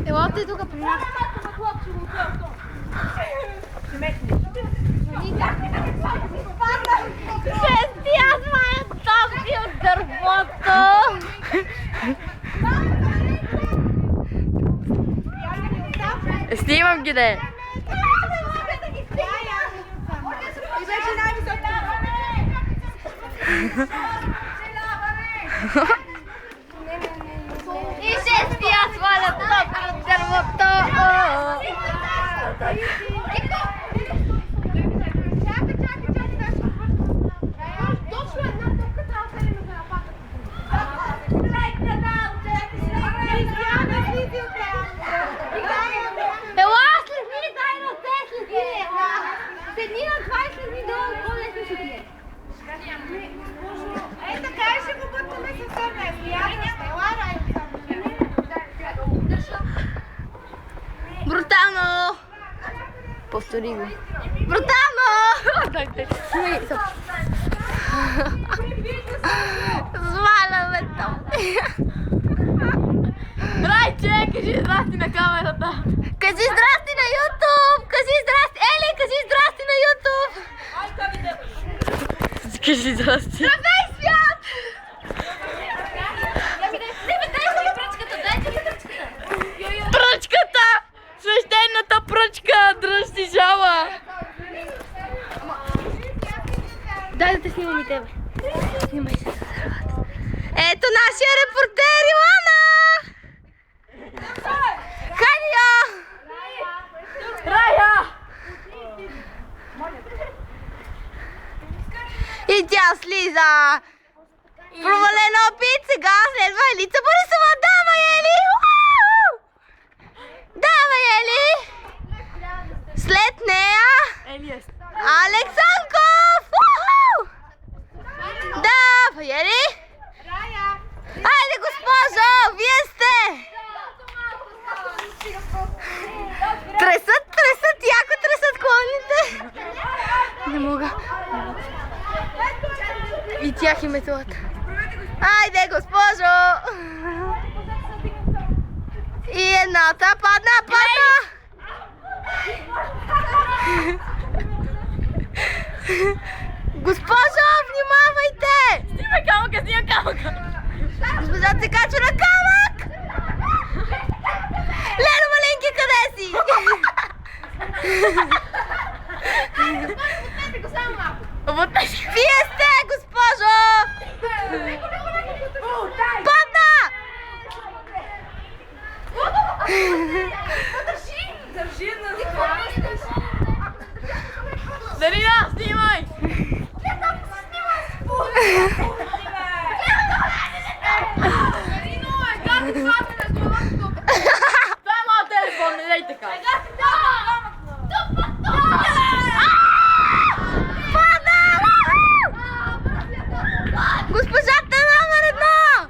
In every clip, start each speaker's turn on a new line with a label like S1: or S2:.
S1: Елате тук при нас. Шестия смая топки от дървото. Снимам ги, де. И шестия сваля топки от дървото. Брутално! Повтори го. Брутално! Сваляме там. Райче, кажи здрасти на камерата. Кажи здрасти на YouTube! Кажи здрасти! Ели, кажи здрасти на YouTube! Кажи здрасти. Здравей, свят! Пръчката! Свещената пръчка! Дръжти жала! Дай да те снимам и тебе. Снимай се с дървата. Ето нашия репортер Илана! Хайде! Рая! И тя слиза! Провален опит, сега следва Елица Борисова. Давай, Ели! Давай, Ели! След нея Алексанков! Давай, Ели! Айде, госпожо! Вие сте! Тресат, яко тресат клоните! Не мога. И тях и метлата. Айде, госпожо! И едната падна! Госпожо, внимавайте! Снимай камъка! Госпожа се качва на камък! Лено маленки, къде си? Вие сте, госпожо! Падна! Държи на Дарина, снимай! Дай моят телефон, не дай така! Госпожата номер 1!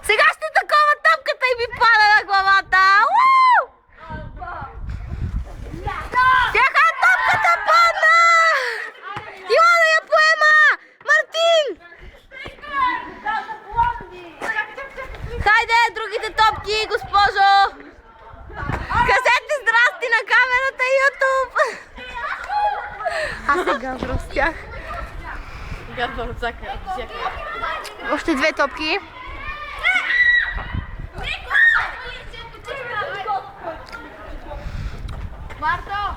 S1: Сега ще такова топката и ми пада на главата! Тяха топката падна! Илана я поема! Мартин! Хайде, другите топки, госпожо! Кажете здрасти на камерата и YouTube! Аз се гавра с тях. Гавра от всяка. Още две топки. Марто!